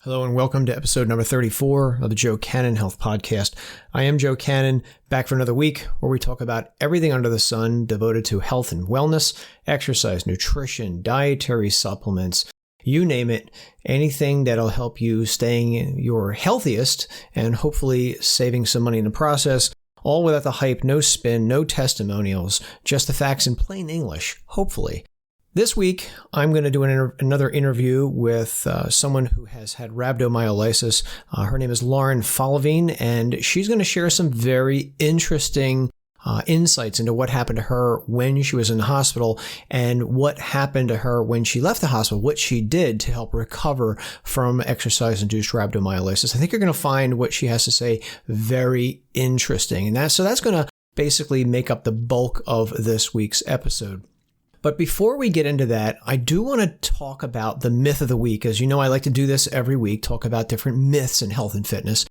Hello and welcome to episode number 34 of the Joe Cannon Health Podcast. I am Joe Cannon, back for another week where we talk about everything under the sun devoted to health and wellness, exercise, nutrition, dietary supplements, you name it, anything that'll help you staying your healthiest and hopefully saving some money in the process, all without the hype, no spin, no testimonials, just the facts in plain English, hopefully. This week, I'm going to do another interview with someone who has had rhabdomyolysis. Her name is Lauren Falivene, and she's going to share some very interesting insights into what happened to her when she was in the hospital and what happened to her when she left the hospital, what she did to help recover from exercise-induced rhabdomyolysis. I think you're going to find what she has to say very interesting. And that's going to basically make up the bulk of this week's episode. But before we get into that, I do want to talk about the myth of the week. As you know, I like to do this every week, talk about different myths in health and fitness.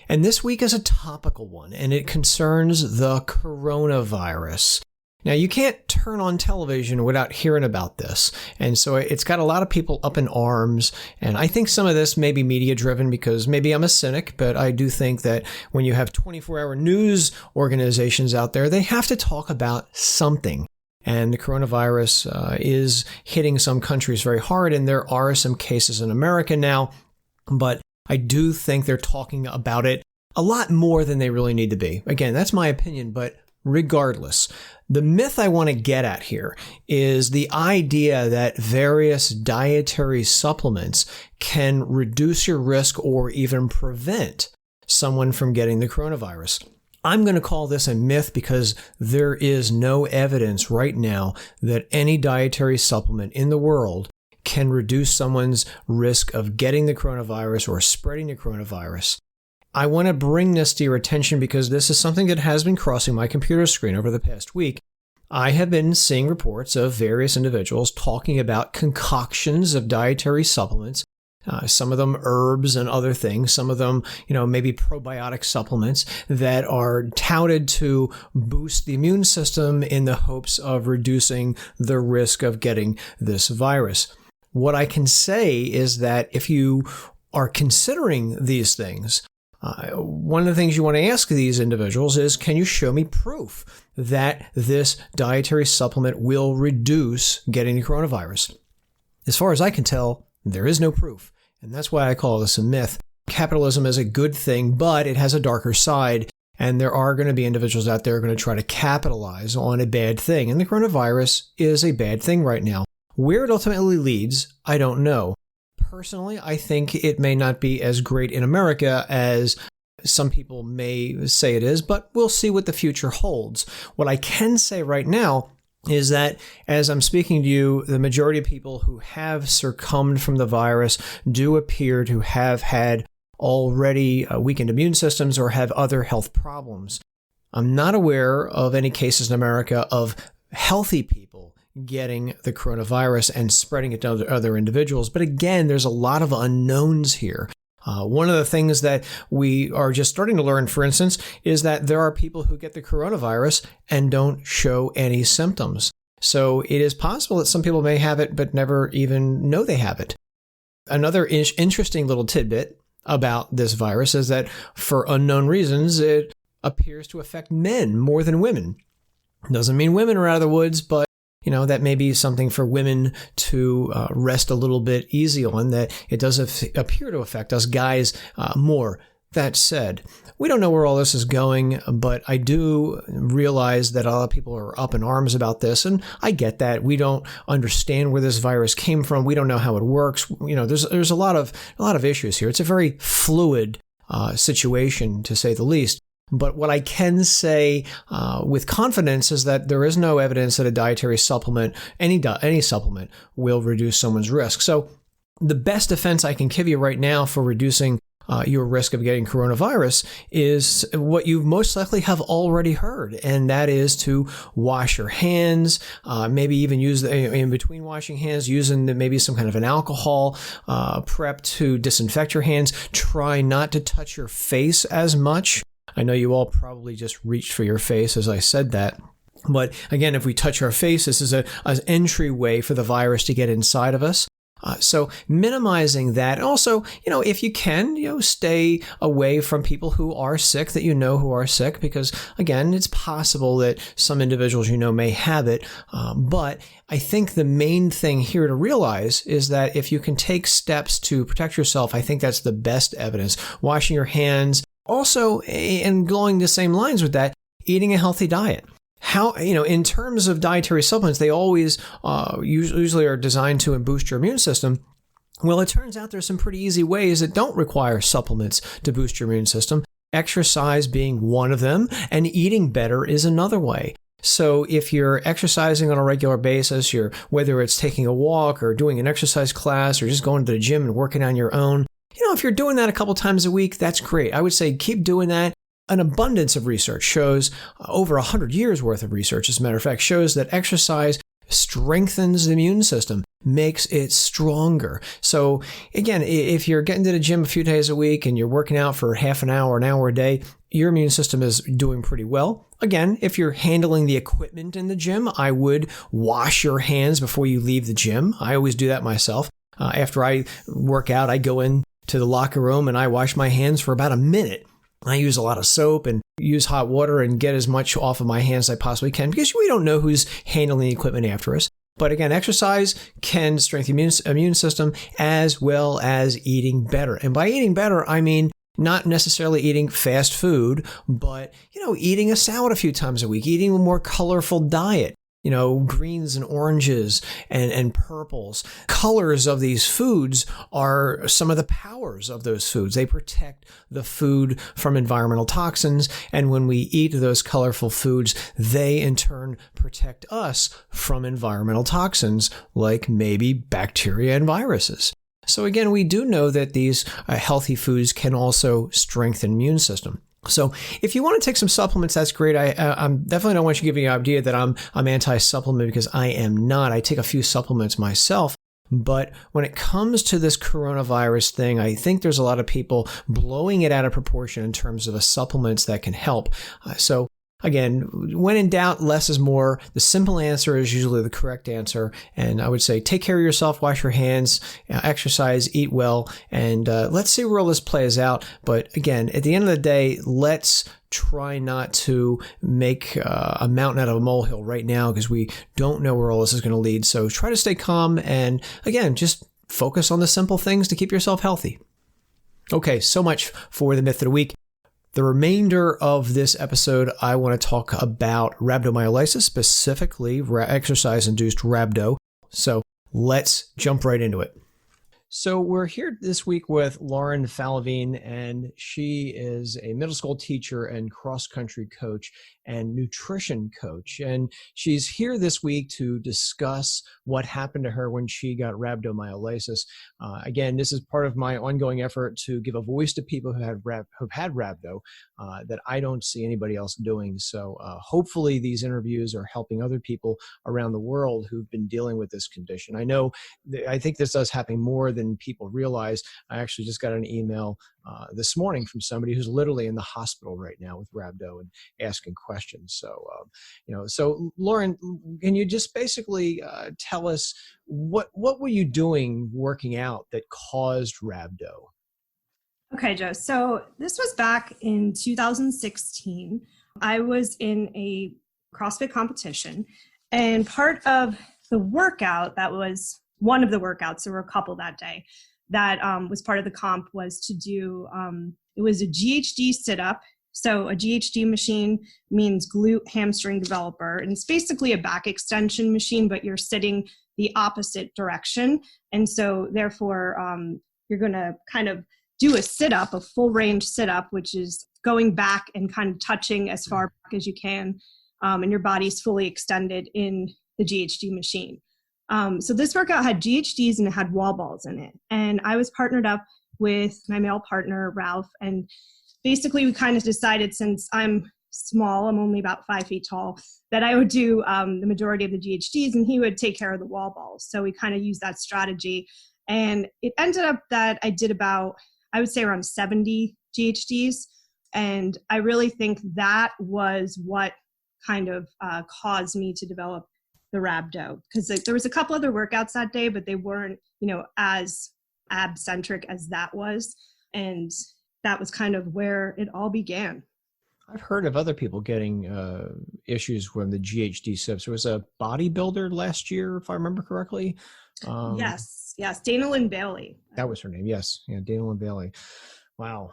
And this week is a topical one, and it concerns the coronavirus. Now, you can't turn on television without hearing about this. And so it's got a lot of people up in arms. And I think some of this may be media driven because maybe I'm a cynic, but I do think that when you have 24-hour news organizations out there, they have to talk about something. And the coronavirus is hitting some countries very hard, and there are some cases in America now, but I do think they're talking about it a lot more than they really need to be. Again, that's my opinion, but regardless, the myth I want to get at here is the idea that various dietary supplements can reduce your risk or even prevent someone from getting the coronavirus. I'm going to call this a myth because there is no evidence right now that any dietary supplement in the world can reduce someone's risk of getting the coronavirus or spreading the coronavirus. I want to bring this to your attention because this is something that has been crossing my computer screen over the past week. I have been seeing reports of various individuals talking about concoctions of dietary supplements. Some of them herbs and other things, some of them, maybe probiotic supplements that are touted to boost the immune system in the hopes of reducing the risk of getting this virus. What I can say is that if you are considering these things, one of the things you want to ask these individuals is, can you show me proof that this dietary supplement will reduce getting the coronavirus? As far as I can tell, there is no proof. And that's why I call this a myth. Capitalism is a good thing, but it has a darker side. And there are going to be individuals out there who are going to try to capitalize on a bad thing. And the coronavirus is a bad thing right now. Where it ultimately leads, I don't know. Personally, I think it may not be as great in America as some people may say it is, but we'll see what the future holds. What I can say right now is that as I'm speaking to you, the majority of people who have succumbed from the virus do appear to have had already weakened immune systems or have other health problems. I'm not aware of any cases in America of healthy people getting the coronavirus and spreading it to other individuals. But again, there's a lot of unknowns here. One of the things that we are just starting to learn, for instance, is that there are people who get the coronavirus and don't show any symptoms. So it is possible that some people may have it but never even know they have it. Another interesting little tidbit about this virus is that for unknown reasons, it appears to affect men more than women. Doesn't mean women are out of the woods, but that may be something for women to rest a little bit easy on, that it does appear to affect us guys more. That said, we don't know where all this is going, but I do realize that a lot of people are up in arms about this, and I get that. We don't understand where this virus came from. We don't know how it works. There's a lot of issues here. It's a very fluid situation, to say the least. But what I can say with confidence is that there is no evidence that a dietary supplement, any supplement, will reduce someone's risk. So the best defense I can give you right now for reducing your risk of getting coronavirus is what you most likely have already heard, and that is to wash your hands, maybe even use in between washing hands, using maybe some kind of an alcohol prep to disinfect your hands. Try not to touch your face as much. I know you all probably just reached for your face as I said that. But again, if we touch our face, this is an entryway for the virus to get inside of us. So minimizing that. And also, if you can, stay away from people who are sick that who are sick, because again, it's possible that some individuals may have it. But I think the main thing here to realize is that if you can take steps to protect yourself, I think that's the best evidence. Washing your hands. Also, and going the same lines with that, eating a healthy diet. How, in terms of dietary supplements, they always usually are designed to boost your immune system. Well, it turns out there's some pretty easy ways that don't require supplements to boost your immune system. Exercise being one of them, and eating better is another way. So if you're exercising on a regular basis, whether it's taking a walk or doing an exercise class or just going to the gym and working on your own, if you're doing that a couple times a week, that's great. I would say keep doing that. An abundance of research shows, over 100 years worth of research, as a matter of fact, shows that exercise strengthens the immune system, makes it stronger. So again, if you're getting to the gym a few days a week and you're working out for half an hour a day, your immune system is doing pretty well. Again, if you're handling the equipment in the gym, I would wash your hands before you leave the gym. I always do that myself. After I work out, I go in to the locker room and I wash my hands for about a minute. I use a lot of soap and use hot water and get as much off of my hands as I possibly can, because we don't know who's handling the equipment after us. But again, exercise can strengthen the immune system as well as eating better. And by eating better, I mean not necessarily eating fast food, but, eating a salad a few times a week, eating a more colorful diet. Greens and oranges and purples. Colors of these foods are some of the powers of those foods. They protect the food from environmental toxins. And when we eat those colorful foods, they in turn protect us from environmental toxins like maybe bacteria and viruses. So again, we do know that these healthy foods can also strengthen the immune system. So if you want to take some supplements, that's great. I definitely don't want you to give you the idea that I'm anti-supplement, because I am not. I take a few supplements myself. But when it comes to this coronavirus thing, I think there's a lot of people blowing it out of proportion in terms of the supplements that can help. So again, when in doubt, less is more. The simple answer is usually the correct answer. And I would say take care of yourself, wash your hands, exercise, eat well, and let's see where all this plays out. But again, at the end of the day, let's try not to make a mountain out of a molehill right now, because we don't know where all this is going to lead. So try to stay calm and, again, just focus on the simple things to keep yourself healthy. Okay, so much for the myth of the week. The remainder of this episode, I want to talk about rhabdomyolysis, specifically exercise-induced rhabdo. So let's jump right into it. So we're here this week with Lauren Falivene, and she is a middle school teacher and cross-country coach and nutrition coach. And she's here this week to discuss what happened to her when she got rhabdomyolysis. Again, this is part of my ongoing effort to give a voice to people who've had rhabdo that I don't see anybody else doing. So hopefully these interviews are helping other people around the world who've been dealing with this condition. I think this does happen more than people realize. I actually just got an email this morning from somebody who's literally in the hospital right now with rhabdo and asking questions. So Lauren, can you just basically tell us what were you doing working out that caused rhabdo? Okay, Joe. So this was back in 2016. I was in a CrossFit competition, and part of the workout, that was one of the workouts, there were a couple that day, that was part of the comp, was to do, it was a GHD sit-up. So a GHD machine means glute hamstring developer, and it's basically a back extension machine, but you're sitting the opposite direction. And so therefore, you're going to kind of do a sit-up, a full range sit-up, which is going back and kind of touching as far back as you can, and your body's fully extended in the GHD machine. So this workout had GHDs and it had wall balls in it. And I was partnered up with my male partner, Ralph, and basically we kind of decided, since I'm small, I'm only about 5 feet tall, that I would do the majority of the GHDs and he would take care of the wall balls. So we kind of used that strategy. And it ended up that I did about, I would say, around 70 GHDs. And I really think that was what kind of caused me to develop the Rhabdo, because there was a couple other workouts that day, but they weren't, as ab-centric as that was. And that was kind of where it all began. I've heard of other people getting issues from the GHD SIPs. There was a bodybuilder last year, if I remember correctly. Yes. Dana Lynn Bailey. That was her name. Yes. Yeah. Dana Lynn Bailey. Wow.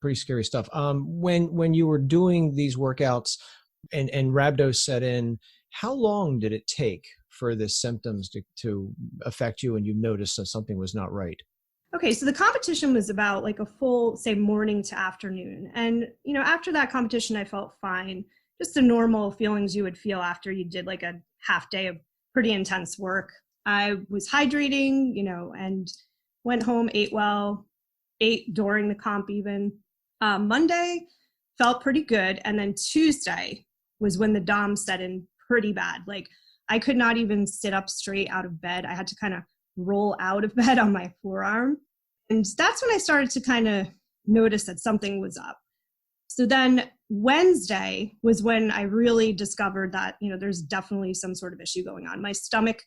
Pretty scary stuff. When you were doing these workouts and Rhabdo set in, how long did it take for the symptoms to affect you and you noticed that something was not right? Okay, so the competition was about like a full, say, morning to afternoon. And, after that competition, I felt fine. Just the normal feelings you would feel after you did like a half day of pretty intense work. I was hydrating, and went home, ate well, ate during the comp even. Monday felt pretty good. And then Tuesday was when the DOM set in pretty bad. Like I could not even sit up straight out of bed. I had to kind of roll out of bed on my forearm. And that's when I started to kind of notice that something was up. So then Wednesday was when I really discovered that, there's definitely some sort of issue going on. My stomach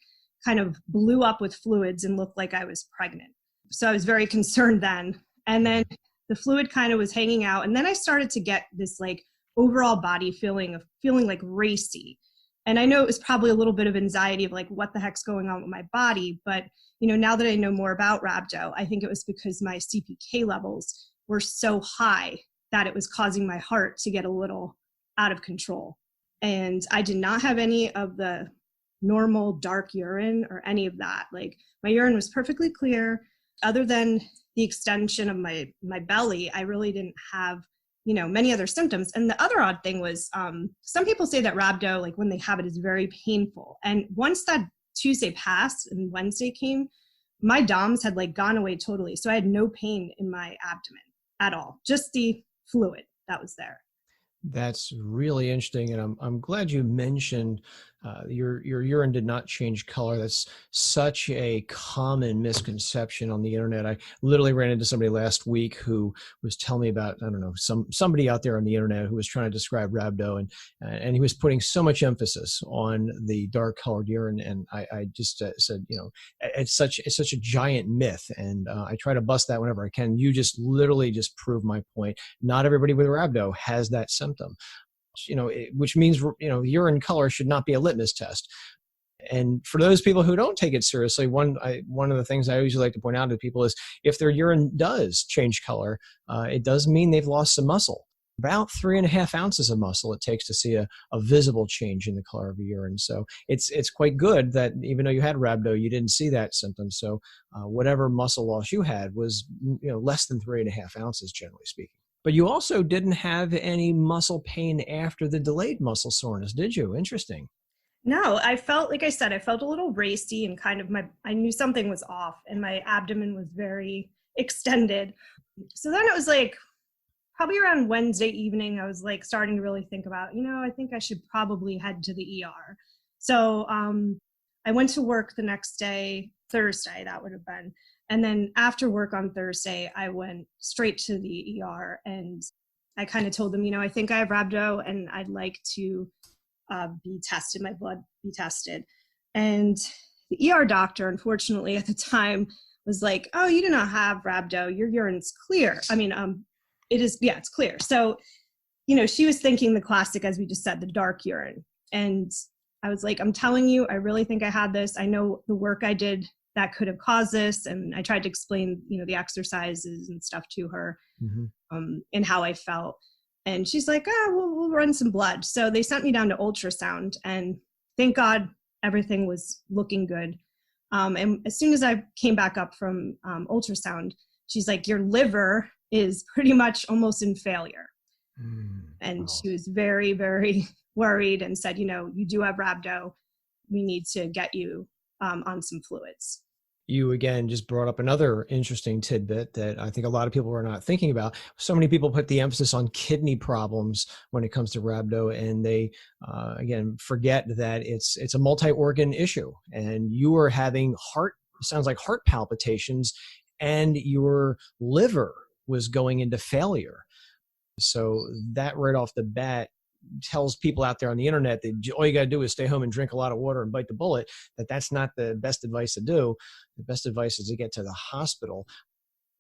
kind of blew up with fluids and looked like I was pregnant. So I was very concerned then. And then the fluid kind of was hanging out. And then I started to get this like overall body feeling like racy. And I know it was probably a little bit of anxiety of like, what the heck's going on with my body? But, now that I know more about Rhabdo, I think it was because my CPK levels were so high that it was causing my heart to get a little out of control. And I did not have any of the normal dark urine or any of that. Like my urine was perfectly clear. Other than the extension of my belly, I really didn't have many other symptoms. And the other odd thing was some people say that Rhabdo, like when they have it, is very painful. And once that Tuesday passed and Wednesday came, my DOMs had like gone away totally. So I had no pain in my abdomen at all, just the fluid that was there. That's really interesting, and I'm glad you mentioned your urine did not change color. That's such a common misconception on the internet. I literally ran into somebody last week who was telling me about, I don't know, somebody out there on the internet who was trying to describe Rhabdo, and he was putting so much emphasis on the dark colored urine, and I just said, it's such a giant myth, and I try to bust that whenever I can. You just literally just proved my point. Not everybody with Rhabdo has that symptom, which means, urine color should not be a litmus test. And for those people who don't take it seriously, one of the things I always like to point out to people is if their urine does change color, it does mean they've lost some muscle. About 3.5 ounces of muscle it takes to see a visible change in the color of your urine. So it's quite good that even though you had Rhabdo, you didn't see that symptom. So whatever muscle loss you had was less than 3.5 ounces, generally speaking. But you also didn't have any muscle pain after the delayed muscle soreness, did you? Interesting. No, I felt, like I said, I felt a little racy and kind of I knew something was off and my abdomen was very extended. So then it was like probably around Wednesday evening, I was like starting to really think about, I think I should probably head to the ER. So I went to work the next day, Thursday, that would have been. And then after work on Thursday, I went straight to the ER and I kind of told them, I think I have Rhabdo and I'd like to be tested, my blood be tested. And the ER doctor, unfortunately, at the time was like, oh, you do not have Rhabdo. Your urine's clear. I mean, it is, yeah, it's clear. So, she was thinking the classic, as we just said, the dark urine. And I was like, I'm telling you, I really think I had this. I know the work I did that could have caused this. And I tried to explain, the exercises and stuff to her, and how I felt. And she's like, we'll run some blood. So they sent me down to ultrasound and thank God everything was looking good. And as soon as I came back up from ultrasound, she's like, your liver is pretty much almost in failure. And wow. She was very, very worried and said, you do have Rhabdo. We need to get you on some fluids. You again just brought up another interesting tidbit that I think a lot of people are not thinking about. So many people put the emphasis on kidney problems when it comes to Rhabdo, and they again forget that it's a multi-organ issue, and you are having sounds like heart palpitations, and your liver was going into failure. So that right off the bat tells people out there on the internet that all you got to do is stay home and drink a lot of water and bite the bullet, that's not the best advice to do. The best advice is to get to the hospital.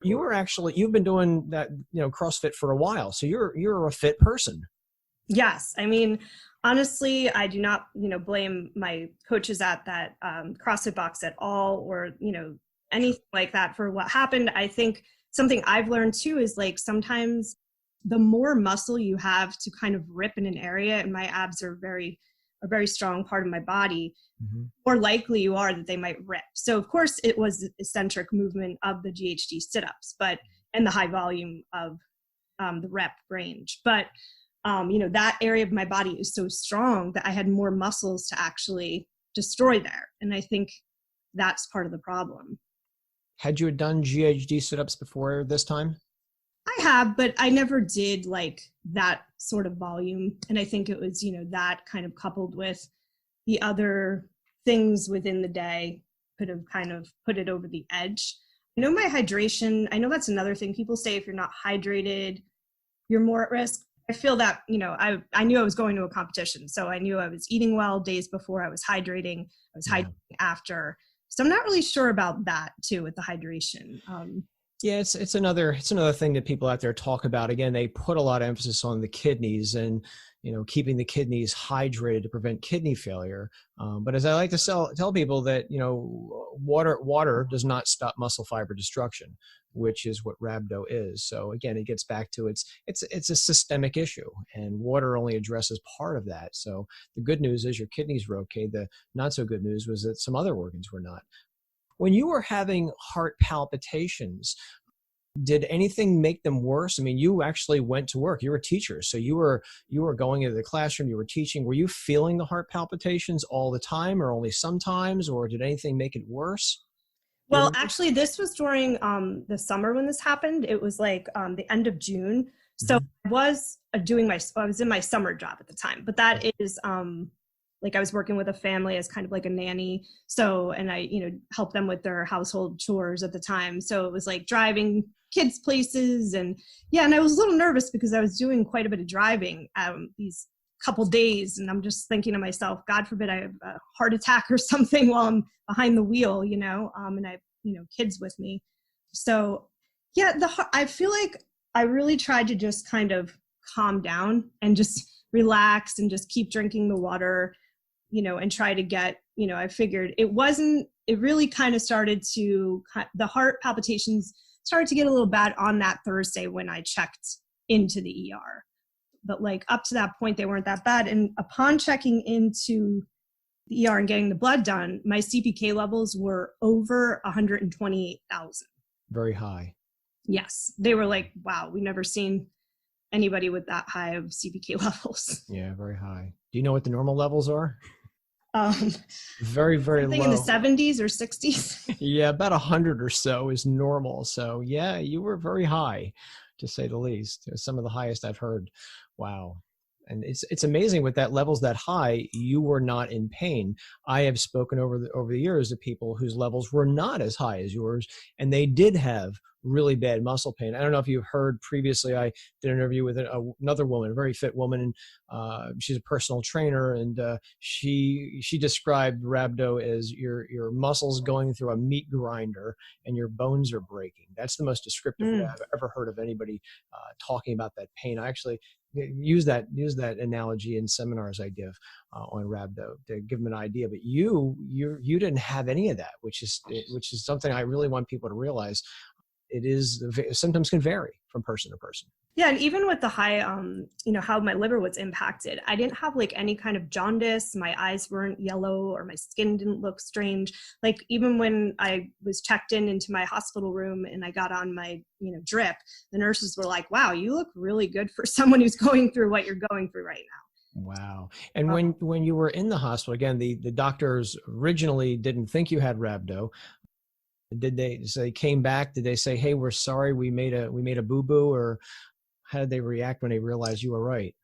You've been doing that, CrossFit for a while. So you're a fit person. Yes. I mean, honestly, I do not, blame my coaches at that CrossFit box at all, or, anything like that for what happened. I think something I've learned too is like sometimes the more muscle you have to kind of rip in an area, and my abs are a very strong part of my body, more likely you are that they might rip. So of course it was the eccentric movement of the GHD sit-ups, and the high volume of the rep range. But that area of my body is so strong that I had more muscles to actually destroy there. And I think that's part of the problem. Had you done GHD sit-ups before this time? I have, but I never did like that sort of volume. And I think it was, that kind of coupled with the other things within the day could have kind of put it over the edge. I know my hydration, I know that's another thing. People say if you're not hydrated, you're more at risk. I feel that, I knew I was going to a competition. So I knew I was eating well days before, I was hydrating, hydrating after. So I'm not really sure about that too with the hydration. Yeah, it's another thing that people out there talk about. Again, they put a lot of emphasis on the kidneys and keeping the kidneys hydrated to prevent kidney failure. But as I like to tell people that water does not stop muscle fiber destruction, which is what Rhabdo is. So again, it gets back to it's a systemic issue, and water only addresses part of that. So the good news is your kidneys were okay. The not so good news was that some other organs were not. When you were having heart palpitations, did anything make them worse? I mean, you actually went to work. You were a teacher. So you were going into the classroom, you were teaching. Were you feeling the heart palpitations all the time or only sometimes, or did anything make it worse? Well, actually, this was during the summer when this happened. It was like the end of June. So I was I was in my summer job at the time, but that is like I was working with a family as kind of like a nanny. So, and I, helped them with their household chores at the time. So it was like driving kids places and I was a little nervous because I was doing quite a bit of driving these couple days. And I'm just thinking to myself, God forbid I have a heart attack or something while I'm behind the wheel, and I have, kids with me. So I feel like I really tried to just kind of calm down and just relax and just keep drinking the water, and try to get, I figured it really kind of the heart palpitations started to get a little bad on that Thursday when I checked into the ER. But like up to that point, they weren't that bad. And upon checking into the ER and getting the blood done, my CPK levels were over 128,000. Very high. Yes. They were like, wow, we've never seen anybody with that high of CPK levels. Yeah, very high. Do you know what the normal levels are? Very, very low. In the 70s or 60s. Yeah, about 100 or so is normal. So yeah, you were very high, to say the least. It was some of the highest I've heard. Wow. And it's amazing with that levels that high, you were not in pain. I have spoken over the years to people whose levels were not as high as yours, and they did have really bad muscle pain. I don't know if you've heard previously, I did an interview with another woman, a very fit woman, and she's a personal trainer, and she described Rhabdo as your muscles going through a meat grinder and your bones are breaking. That's the most descriptive way I've ever heard of anybody talking about that pain. I actually use that analogy in seminars I give on Rhabdo to give them an idea. But you didn't have any of that, which is something I really want people to realize. It is symptoms can vary from person to person. Yeah, and even with the high, how my liver was impacted, I didn't have like any kind of jaundice. My eyes weren't yellow or my skin didn't look strange. Like even when I was checked into my hospital room and I got on my, drip, the nurses were like, wow, you look really good for someone who's going through what you're going through right now. Wow. And when you were in the hospital, again, the doctors originally didn't think you had Rhabdo. Did they say came back? Did they say, hey, we're sorry, we made a boo-boo, or how did they react when they realized you were right?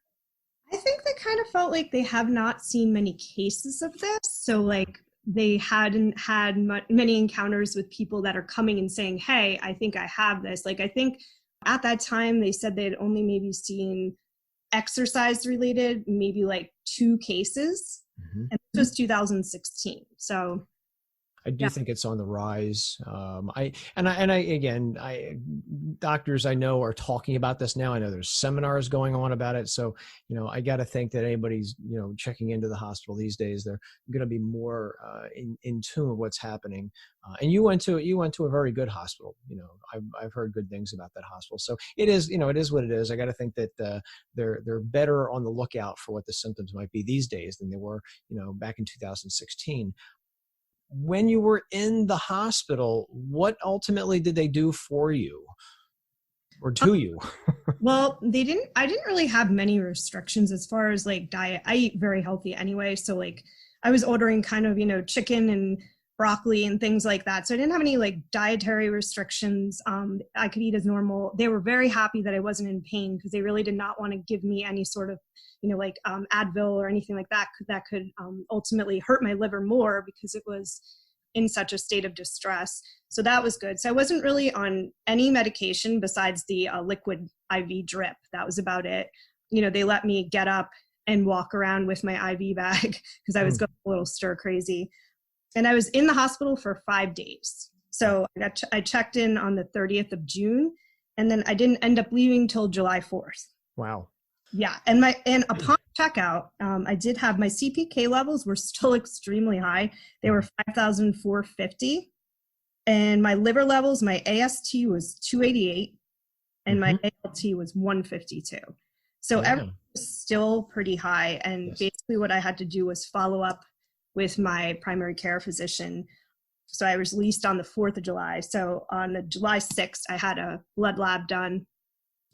I think they kind of felt like they have not seen many cases of this. So like they hadn't had many encounters with people that are coming and saying, hey, I think I have this. Like I think at that time they said they had only maybe seen exercise related, maybe like 2 cases. Mm-hmm. And this was 2016. So I do think it's on the rise. Doctors I know are talking about this now. I know there's seminars going on about it. So, I got to think that anybody's, checking into the hospital these days, they're going to be more in tune with what's happening. And you went to a very good hospital. I've heard good things about that hospital. So it is, it is what it is. I got to think that they're better on the lookout for what the symptoms might be these days than they were, back in 2016. When you were in the hospital, what ultimately did they do for you or to you? Well, I didn't really have many restrictions as far as like diet. I eat very healthy anyway. So like I was ordering kind of, chicken and broccoli and things like that. So I didn't have any like dietary restrictions. I could eat as normal. They were very happy that I wasn't in pain because they really did not want to give me any sort of, Advil or anything like that could ultimately hurt my liver more because it was in such a state of distress. So that was good. So I wasn't really on any medication besides the liquid IV drip. That was about it. They let me get up and walk around with my IV bag because I was going a little stir crazy. And I was in the hospital for 5 days. So I checked in on the 30th of June, and then I didn't end up leaving till July 4th. Wow. Yeah. And upon checkout, I did have my CPK levels were still extremely high. They were 5,450. And my liver levels, my AST was 288 and my ALT was 152. So everything was still pretty high. And basically what I had to do was follow up with my primary care physician. So I was released on the 4th of July. So on the July 6th, I had a blood lab done.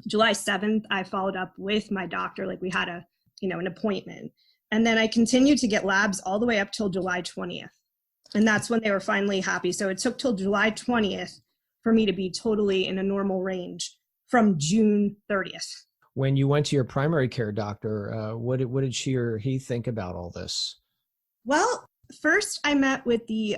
July 7th, I followed up with my doctor. Like we had an appointment. And then I continued to get labs all the way up till July 20th. And that's when they were finally happy. So it took till July 20th for me to be totally in a normal range from June 30th. When you went to your primary care doctor, what did she or he think about all this? Well, first I met with the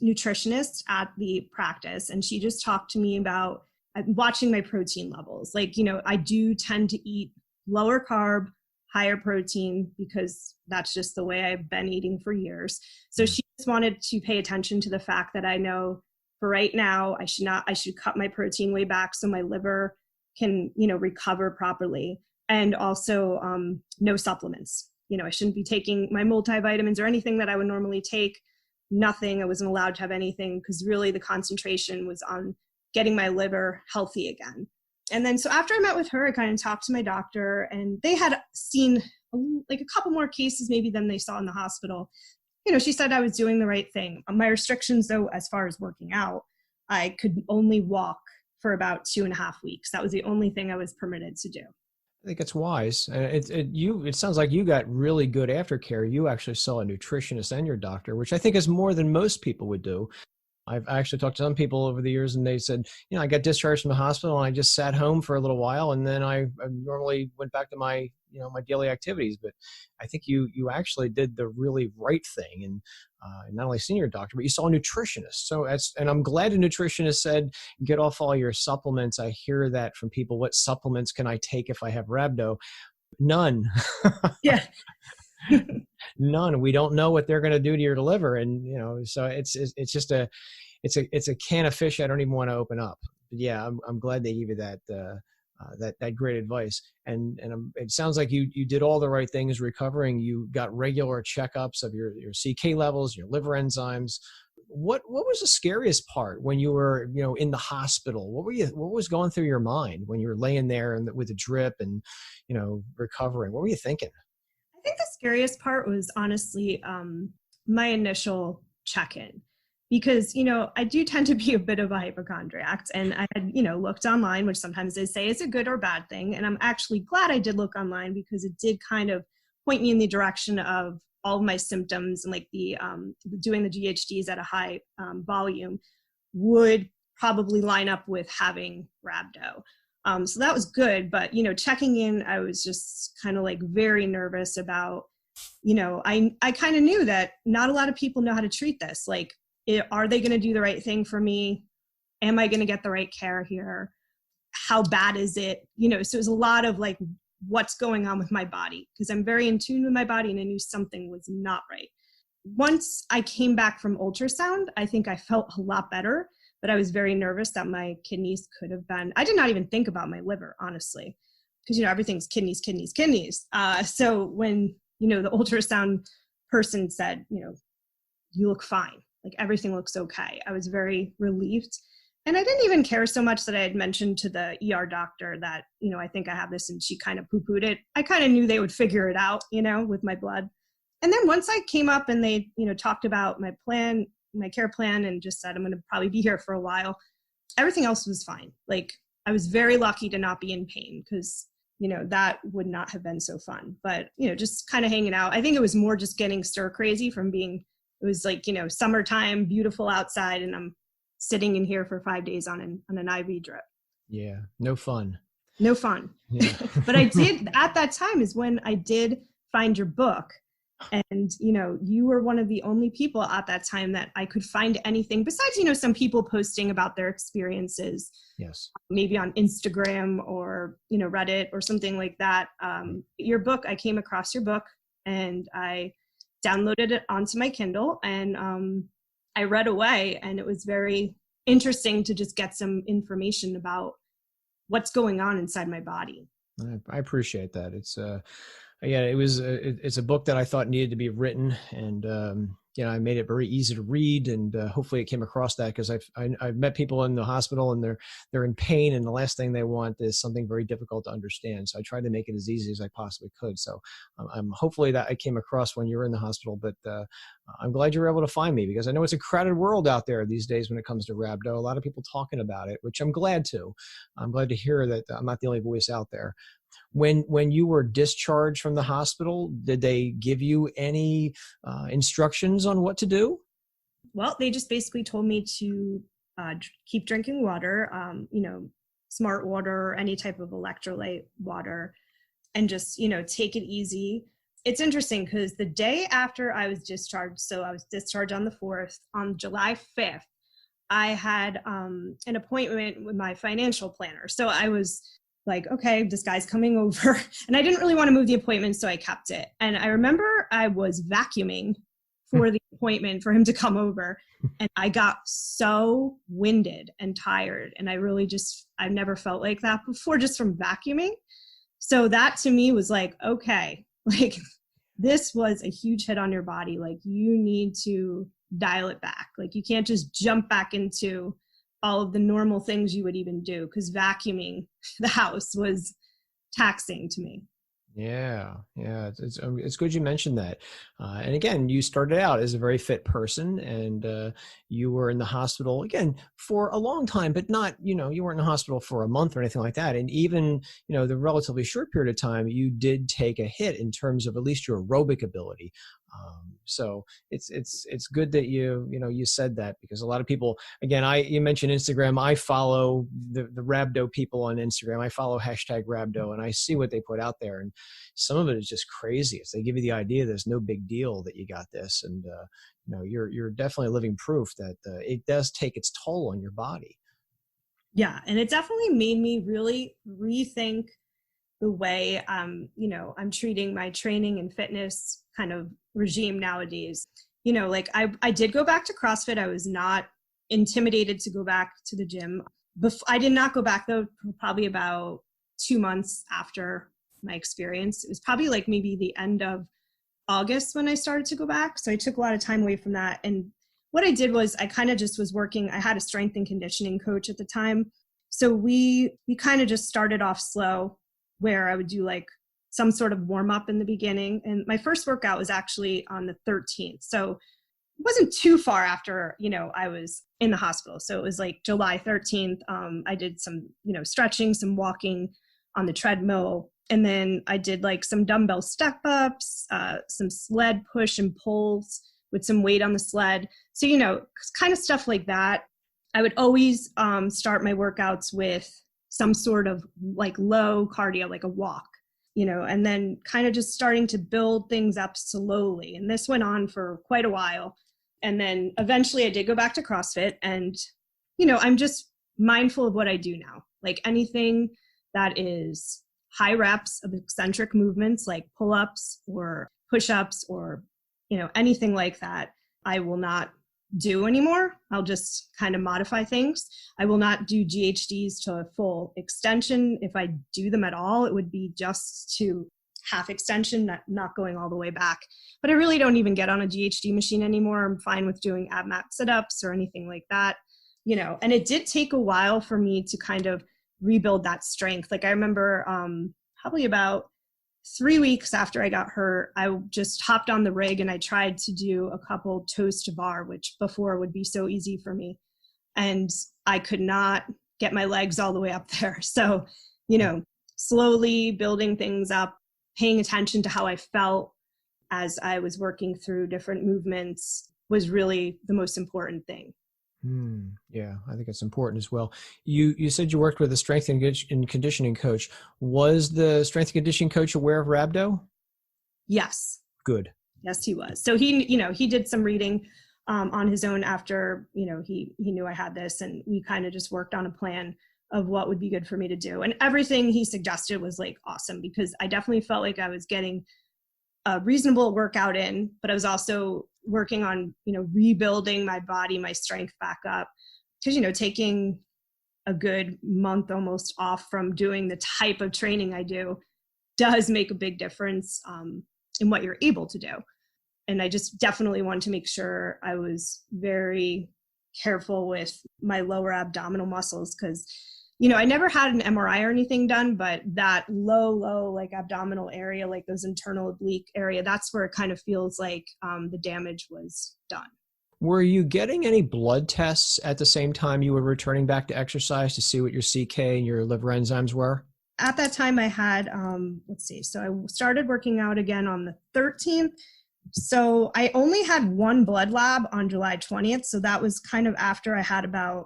nutritionist at the practice, and she just talked to me about watching my protein levels. Like, I do tend to eat lower carb, higher protein because that's just the way I've been eating for years. So she just wanted to pay attention to the fact that I know for right now, I should cut my protein way back so my liver can, recover properly. And also no supplements. I shouldn't be taking my multivitamins or anything that I would normally take. Nothing. I wasn't allowed to have anything because really the concentration was on getting my liver healthy again. And then, so after I met with her, I kind of talked to my doctor, and they had seen like a couple more cases maybe than they saw in the hospital. She said I was doing the right thing. My restrictions, though, as far as working out, I could only walk for about 2.5 weeks. That was the only thing I was permitted to do. I think it's wise. It sounds like you got really good aftercare. You actually saw a nutritionist and your doctor, which I think is more than most people would do. I've actually talked to some people over the years, and they said, I got discharged from the hospital and I just sat home for a little while, and then I normally went back to my, my daily activities. But I think you actually did the really right thing, and not only seen your doctor, but you saw a nutritionist. And I'm glad a nutritionist said, get off all your supplements. I hear that from people. What supplements can I take if I have Rhabdo? None. Yeah. None. We don't know what they're going to do to your liver, and so it's just a can of fish I don't even want to open up. But yeah, I'm glad they gave you that great advice, and it sounds like you did all the right things recovering. You got regular checkups of your CK levels, your liver enzymes. What was the scariest part when you were in the hospital? What was going through your mind when you were laying there and with a drip and recovering? What were you thinking? I think the scariest part was honestly my initial check-in, because, I do tend to be a bit of a hypochondriac, and I had, looked online, which sometimes they say is a good or bad thing. And I'm actually glad I did look online because it did kind of point me in the direction of all of my symptoms, and like the doing the GHDs at a high volume would probably line up with having Rhabdo. So that was good. But, checking in, I was just kind of like very nervous about, I kind of knew that not a lot of people know how to treat this. Like, are they going to do the right thing for me? Am I going to get the right care here? How bad is it? So it was a lot of like what's going on with my body, because I'm very in tune with my body and I knew something was not right. Once I came back from ultrasound, I think I felt a lot better, but I was very nervous that my kidneys could have been, I did not even think about my liver, honestly, because, everything's kidneys, kidneys, kidneys. So when, the ultrasound person said, you look fine, like everything looks okay, I was very relieved. And I didn't even care so much that I had mentioned to the ER doctor that, I think I have this, and she kind of poo-pooed it. I kind of knew they would figure it out, with my blood. And then once I came up and they, talked about my plan, my care plan, and just said, I'm going to probably be here for a while, everything else was fine. Like, I was very lucky to not be in pain, because, that would not have been so fun. But, just kind of hanging out. I think it was more just getting stir crazy from being, it was like, summertime, beautiful outside, and I'm sitting in here for 5 days on an IV drip. Yeah. No fun. No fun. Yeah. But I did, at that time is when I did find your book. And, you were one of the only people at that time that I could find anything besides, some people posting about their experiences. Yes. Maybe on Instagram or, Reddit or something like that. Your book, I came across your book and I downloaded it onto my Kindle, and I read away, and it was very interesting to just get some information about what's going on inside my body. I appreciate that. It's it's a book that I thought needed to be written, and I made it very easy to read, and hopefully it came across that, because I've met people in the hospital and they're in pain, and the last thing they want is something very difficult to understand. So I tried to make it as easy as I possibly could. So I'm hopefully that I came across when you were in the hospital, but I'm glad you were able to find me, because I know it's a crowded world out there these days when it comes to rhabdo. A lot of people talking about it, which I'm glad to. I'm glad to hear that I'm not the only voice out there. When you were discharged from the hospital, did they give you any instructions on what to do? Well, they just basically told me to keep drinking water, smart water or any type of electrolyte water, and just, take it easy. It's interesting because the day after I was discharged, so I was discharged on the 4th, on July 5th, I had an appointment with my financial planner. So I was like, okay, this guy's coming over. And I didn't really want to move the appointment, so I kept it. And I remember I was vacuuming for the appointment for him to come over. And I got so winded and tired. And I really I've never felt like that before, just from vacuuming. So that to me was like, okay, like this was a huge hit on your body. Like, you need to dial it back. Like, you can't just jump back into all of the normal things you would even do, because vacuuming the house was taxing to me. Yeah. It's good you mentioned that. And again, you started out as a very fit person, and you were in the hospital again for a long time, but not, you weren't in the hospital for a month or anything like that. And even, the relatively short period of time, you did take a hit in terms of at least your aerobic ability. So it's good that you said that, because a lot of people, again, you mentioned Instagram. I follow the Rhabdo people on Instagram. I follow #Rhabdo, and I see what they put out there, and some of it is just crazy. It's they give you the idea there's no big deal that you got this, and you're definitely living proof that it does take its toll on your body. Yeah, and it definitely made me really rethink the way I'm treating my training and fitness kind of regime nowadays. Like I did go back to CrossFit. I was not intimidated to go back to the gym. I did not go back though, probably about 2 months after my experience. It was probably like maybe the end of August when I started to go back. So I took a lot of time away from that. And what I did was I kind of just was working. I had a strength and conditioning coach at the time. So we kind of just started off slow, where I would do like some sort of warm up in the beginning. And my first workout was actually on the 13th. So it wasn't too far after, I was in the hospital. So it was like July 13th. I did some, stretching, some walking on the treadmill. And then I did like some dumbbell step ups, some sled push and pulls with some weight on the sled. So, kind of stuff like that. I would always start my workouts with some sort of like low cardio, like a walk, and then kind of just starting to build things up slowly. And this went on for quite a while. And then eventually I did go back to CrossFit, and, I'm just mindful of what I do now. Like anything that is high reps of eccentric movements like pull-ups or push-ups or, anything like that, I will not do anymore. I'll just kind of modify things. I will not do GHDs to a full extension. If I do them at all, it would be just to half extension, not going all the way back. But I really don't even get on a GHD machine anymore. I'm fine with doing ab mat sit-ups or anything like that, and it did take a while for me to kind of rebuild that strength. Like I remember probably about 3 weeks after I got hurt, I just hopped on the rig and I tried to do a couple toes to bar, which before would be so easy for me. And I could not get my legs all the way up there. So, slowly building things up, paying attention to how I felt as I was working through different movements was really the most important thing. Yeah, I think it's important as well. You said you worked with a strength and conditioning coach. Was the strength and conditioning coach aware of Rhabdo? Yes. Good. Yes, he was. So he did some reading on his own after, he knew I had this, and we kind of just worked on a plan of what would be good for me to do. And everything he suggested was like awesome, because I definitely felt like I was getting a reasonable workout in, but I was also working on, rebuilding my body, my strength back up. Because, taking a good month almost off from doing the type of training I do does make a big difference in what you're able to do. And I just definitely wanted to make sure I was very careful with my lower abdominal muscles, because I never had an MRI or anything done, but that low, like abdominal area, like those internal oblique area, that's where it kind of feels like the damage was done. Were you getting any blood tests at the same time you were returning back to exercise to see what your CK and your liver enzymes were? At that time I had, so I started working out again on the 13th. So I only had one blood lab on July 20th. So that was kind of after I had about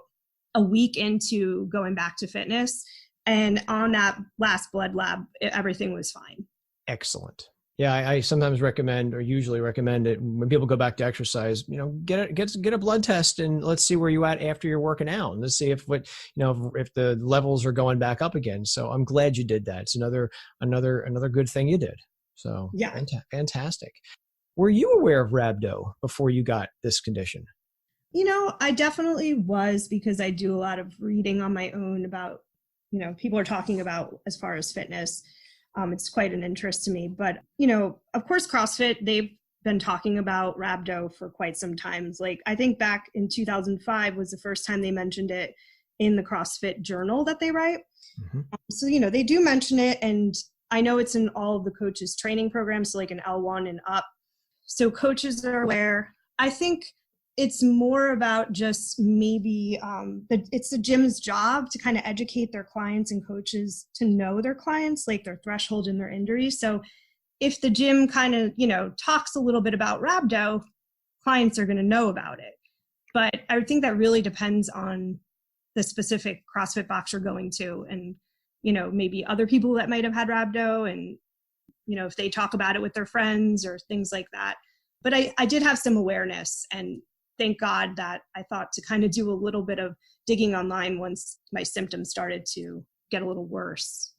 a week into going back to fitness. And on that last blood lab, everything was fine. Excellent. Yeah, I sometimes recommend, or usually recommend it when people go back to exercise, get a blood test and let's see where you're at after you're working out. And let's see if if the levels are going back up again. So I'm glad you did that. It's another good thing you did. So yeah, fantastic. Were you aware of Rhabdo before you got this condition? I definitely was, because I do a lot of reading on my own about, people are talking about as far as fitness. It's quite an interest to me. But, of course, CrossFit, they've been talking about Rhabdo for quite some time. Like, I think back in 2005 was the first time they mentioned it in the CrossFit journal that they write. Mm-hmm. So, they do mention it. And I know it's in all of the coaches' training programs, so like an L1 and up. So coaches are aware. I think it's more about just maybe it's the gym's job to kind of educate their clients and coaches to know their clients, like their threshold and their injuries. So if the gym kind of, talks a little bit about Rhabdo, clients are going to know about it. But I think that really depends on the specific CrossFit box you're going to, and, maybe other people that might have had Rhabdo, and, if they talk about it with their friends or things like that. But I did have some awareness, and thank God that I thought to kind of do a little bit of digging online once my symptoms started to get a little worse.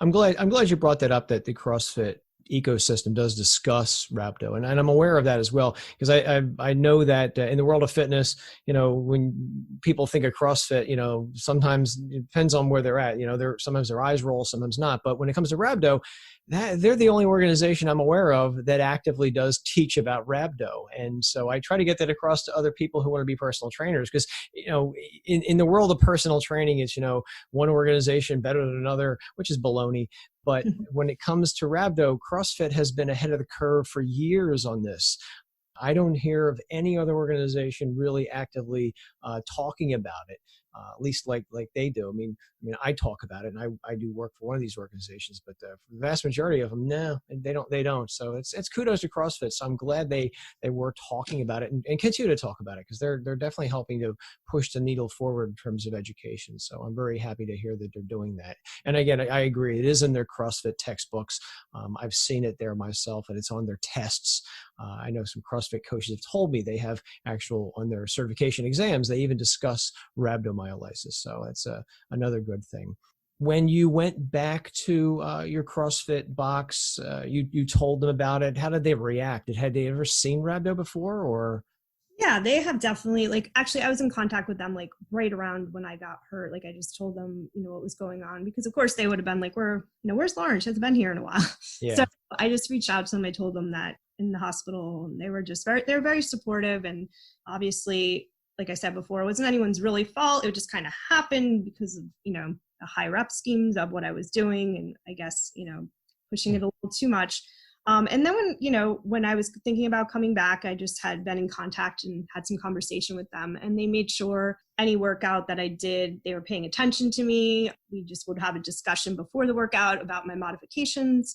I'm glad you brought that up, that the CrossFit ecosystem does discuss Rhabdo, and I'm aware of that as well, because I know that in the world of fitness, when people think of CrossFit, sometimes it depends on where they're at. Sometimes their eyes roll, sometimes not. But when it comes to Rhabdo, they're the only organization I'm aware of that actively does teach about Rhabdo. And so I try to get that across to other people who want to be personal trainers, because, in the world of personal training, it's, one organization better than another, which is baloney. But when it comes to Rhabdo, CrossFit has been ahead of the curve for years on this. I don't hear of any other organization really actively talking about it, at least like they do. I mean, I talk about it, and I do work for one of these organizations, but for the vast majority of them, no, they don't. So it's kudos to CrossFit. So I'm glad they were talking about it and continue to talk about it, because they're definitely helping to push the needle forward in terms of education. So I'm very happy to hear that they're doing that. And again, I agree, it is in their CrossFit textbooks. I've seen it there myself, and it's on their tests. I know some CrossFit coaches have told me they have actual, on their certification exams, they even discuss rhabdomyolysis. So that's another good thing. When you went back to your CrossFit box, you told them about it. How did they react? Had they ever seen Rhabdo before, or? Yeah, they have definitely, like, actually I was in contact with them like right around when I got hurt. Like I just told them, what was going on, because of course they would have been like, where's Lauren? She hasn't been here in a while. So Yeah. I just reached out to them. I told them that in the hospital, and they were very supportive. And obviously, like I said before, it wasn't anyone's really fault. It just kind of happened because of, the high rep schemes of what I was doing. And I guess, pushing it a little too much. And then when I was thinking about coming back, I just had been in contact and had some conversation with them, and they made sure any workout that I did, they were paying attention to me. We just would have a discussion before the workout about my modifications.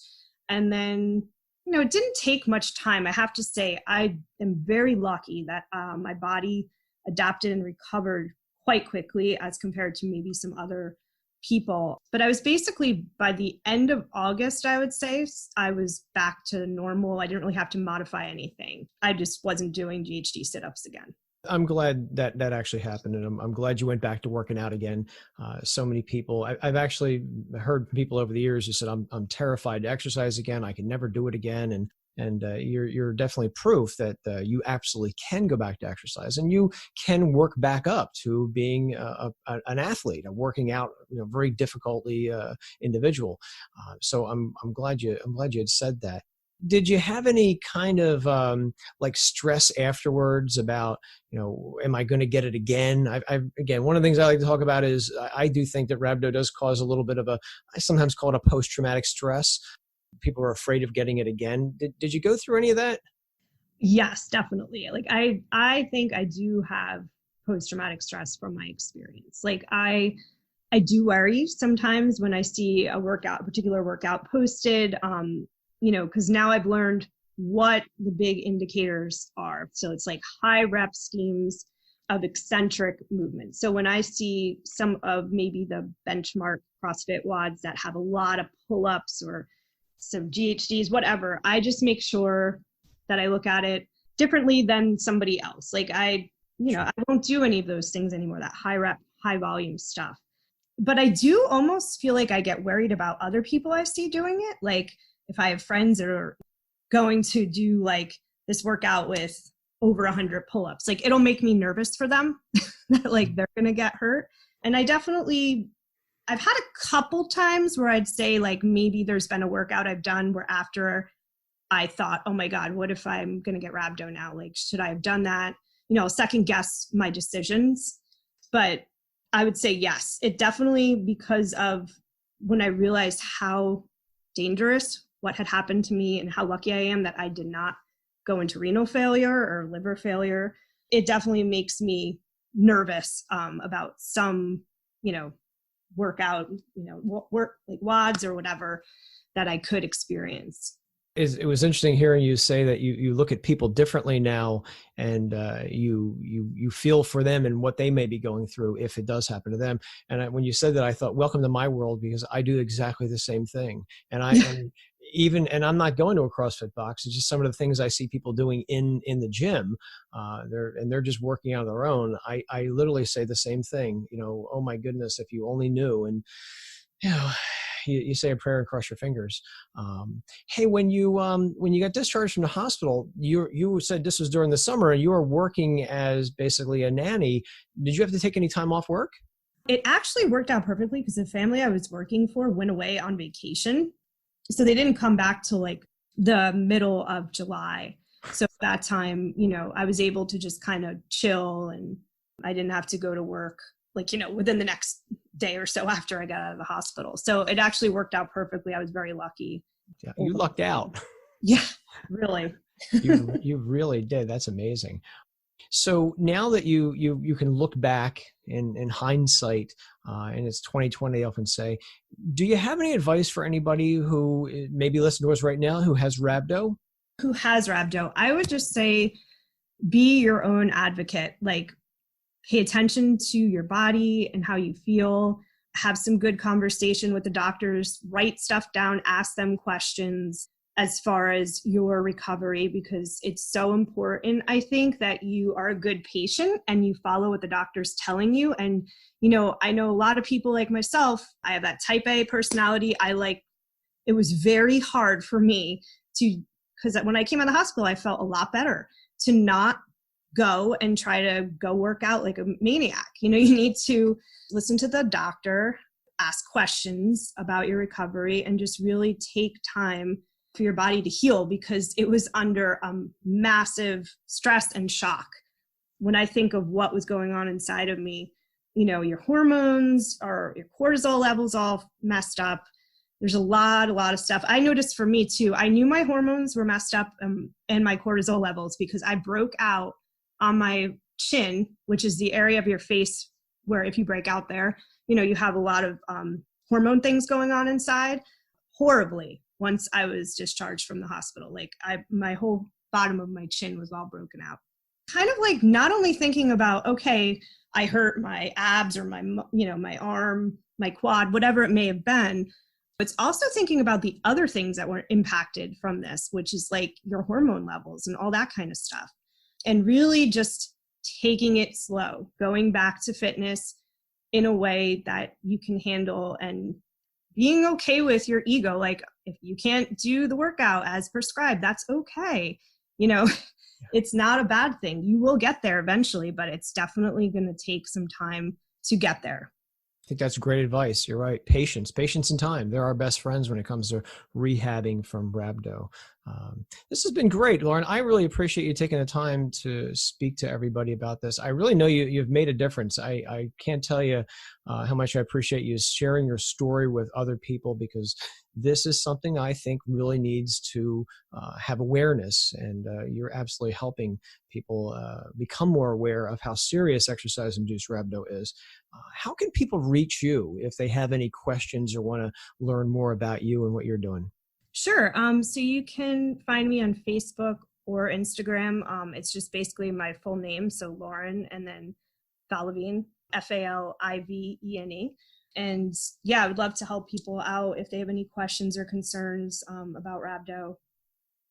And then, it didn't take much time. I have to say, I am very lucky that my body adapted and recovered quite quickly as compared to maybe some other people. But I was basically, by the end of August, I would say, I was back to normal. I didn't really have to modify anything. I just wasn't doing GHD sit-ups again. I'm glad that actually happened, and I'm glad you went back to working out again. So many people, I've actually heard from people over the years who said, I'm terrified to exercise again. I can never do it again. And you're definitely proof that you absolutely can go back to exercise, and you can work back up to being an athlete, a working out, very difficultly individual. So I'm glad you had said that. Did you have any kind of like stress afterwards about, am I going to get it again? Again, one of the things I like to talk about is I do think that Rhabdo does cause a little bit of I sometimes call it a post-traumatic stress. People are afraid of getting it again. Did you go through any of that? Yes, definitely. Like I think I do have post-traumatic stress from my experience. Like I do worry sometimes when I see a particular workout posted, because now I've learned what the big indicators are. So it's like high rep schemes of eccentric movement. So when I see some of maybe the benchmark CrossFit WODs that have a lot of pull-ups or some GHDs, whatever, I just make sure that I look at it differently than somebody else. Like I won't do any of those things anymore, that high rep, high volume stuff. But I do almost feel like I get worried about other people I see doing it. Like if I have friends that are going to do like this workout with over 100 pull-ups, like it'll make me nervous for them that like they're going to get hurt. And I've had a couple times where I'd say like maybe there's been a workout I've done where after I thought, oh my God, what if I'm going to get rhabdo now? Like, should I have done that? Second guess my decisions. But I would say yes, it definitely, because of when I realized how dangerous what had happened to me and how lucky I am that I did not go into renal failure or liver failure, it definitely makes me nervous about some, workout, work like WODs or whatever that I could experience. It was interesting hearing you say that you look at people differently now, and you feel for them and what they may be going through if it does happen to them. And when you said that, I thought, welcome to my world, because I do exactly the same thing. And and I'm not going to a CrossFit box. It's just some of the things I see people doing in the gym. They're just working on their own. I literally say the same thing. Oh my goodness, if you only knew. And you say a prayer and cross your fingers. Hey, when you got discharged from the hospital, you said this was during the summer, and you were working as basically a nanny. Did you have to take any time off work? It actually worked out perfectly because the family I was working for went away on vacation. So they didn't come back till like the middle of July. So at that time, I was able to just kind of chill, and I didn't have to go to work like, within the next day or so after I got out of the hospital. So it actually worked out perfectly. I was very lucky. Yeah, you lucked out. Yeah, really. You really did. That's amazing. So now that you can look back in hindsight, and it's 2020, I often say, do you have any advice for anybody who maybe listening to us right now who has Rhabdo? Who has Rhabdo? I would just say, be your own advocate. Like, pay attention to your body and how you feel. Have some good conversation with the doctors. Write stuff down. Ask them questions. as far as your recovery, because it's so important. I think that you are a good patient and you follow what the doctor's telling you. And, I know a lot of people like myself, I have that type A personality. It was very hard for me because when I came out of the hospital, I felt a lot better to not go and try to go work out like a maniac. You need to listen to the doctor, ask questions about your recovery, and just really take time for your body to heal, because it was under massive stress and shock. When I think of what was going on inside of me, your hormones or your cortisol levels all messed up. There's a lot of stuff. I noticed for me too, I knew my hormones were messed up and my cortisol levels, because I broke out on my chin, which is the area of your face where if you break out there, you have a lot of hormone things going on inside, horribly, once I was discharged from the hospital. My whole bottom of my chin was all broken out. Kind of not only thinking about, okay, I hurt my abs or my arm, my quad, whatever it may have been. It's also thinking about the other things that were impacted from this, which is your hormone levels and all that kind of stuff. And really just taking it slow, going back to fitness in a way that you can handle, and being okay with your ego. If you can't do the workout as prescribed, that's okay. It's not a bad thing. You will get there eventually, but it's definitely going to take some time to get there. I think that's great advice. You're right. Patience and time. They're our best friends when it comes to rehabbing from Rhabdo. This has been great, Lauren. I really appreciate you taking the time to speak to everybody about this. I really know you've made a difference. I can't tell you how much I appreciate you sharing your story with other people, because this is something I think really needs to have awareness, and you're absolutely helping people become more aware of how serious exercise-induced Rhabdo is. How can people reach you if they have any questions or want to learn more about you and what you're doing? Sure. So you can find me on Facebook or Instagram. It's just basically my full name. So Lauren and then Falivene, Falivene. And I would love to help people out. If they have any questions or concerns about Rhabdo,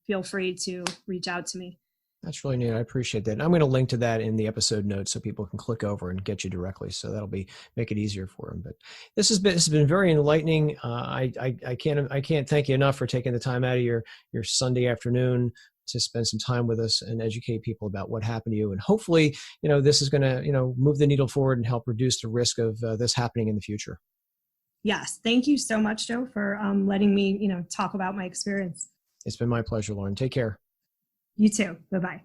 feel free to reach out to me. That's really neat. I appreciate that. And I'm going to link to that in the episode notes so people can click over and get you directly. So that'll make it easier for them. But this has been very enlightening. I can't thank you enough for taking the time out of your Sunday afternoon to spend some time with us and educate people about what happened to you. And hopefully, this is going to, move the needle forward and help reduce the risk of this happening in the future. Yes. Thank you so much, Joe, for letting me, talk about my experience. It's been my pleasure, Lauren. Take care. You too. Bye-bye.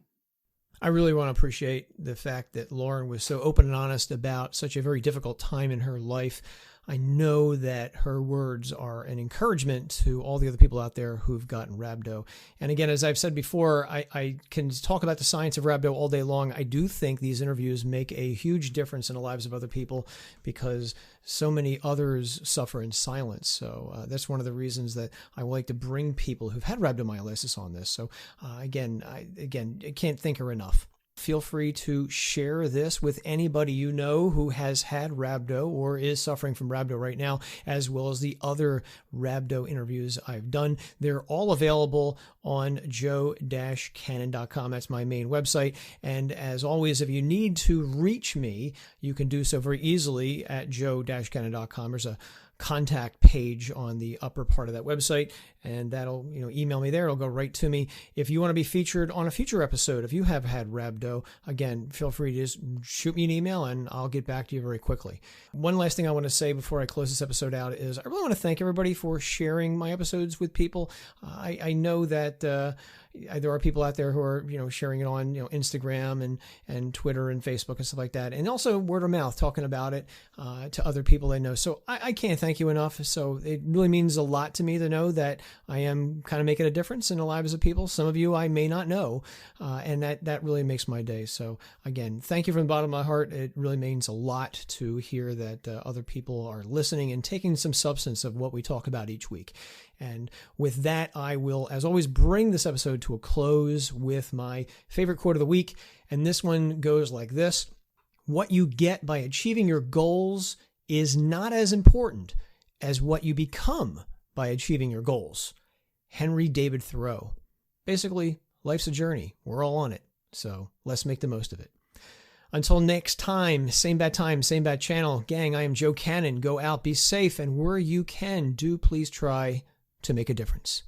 I really want to appreciate the fact that Lauren was so open and honest about such a very difficult time in her life. I know that her words are an encouragement to all the other people out there who've gotten Rhabdo. And again, as I've said before, I can talk about the science of Rhabdo all day long. I do think these interviews make a huge difference in the lives of other people, because so many others suffer in silence. So that's one of the reasons that I like to bring people who've had rhabdomyolysis on this. So again, I can't thank her enough. Feel free to share this with anybody you know who has had Rhabdo or is suffering from Rhabdo right now, as well as the other Rhabdo interviews I've done. They're all available on joe-cannon.com. That's my main website. And as always, if you need to reach me, you can do so very easily at joe-cannon.com. There's a contact page on the upper part of that website, and that'll email me there. It'll go right to me. If you want to be featured on a future episode, if you have had Rhabdo, again, feel free to just shoot me an email and I'll get back to you very quickly. One last thing I want to say before I close this episode out is I really want to thank everybody for sharing my episodes with people. I know that there are people out there who are sharing it on Instagram and Twitter and Facebook and stuff like that, and also word of mouth, talking about it to other people they know. So I can't thank you enough. So it really means a lot to me to know that I am kind of making a difference in the lives of people. Some of you I may not know, and that really makes my day. So again, thank you from the bottom of my heart. It really means a lot to hear that other people are listening and taking some substance of what we talk about each week. And with that, I will, as always, bring this episode to a close with my favorite quote of the week. And this one goes like this: what you get by achieving your goals is not as important as what you become by achieving your goals. Henry David Thoreau. Basically, life's a journey. We're all on it. So let's make the most of it. Until next time, same bad channel. Gang, I am Joe Cannon. Go out, be safe, and where you can, do please try to make a difference.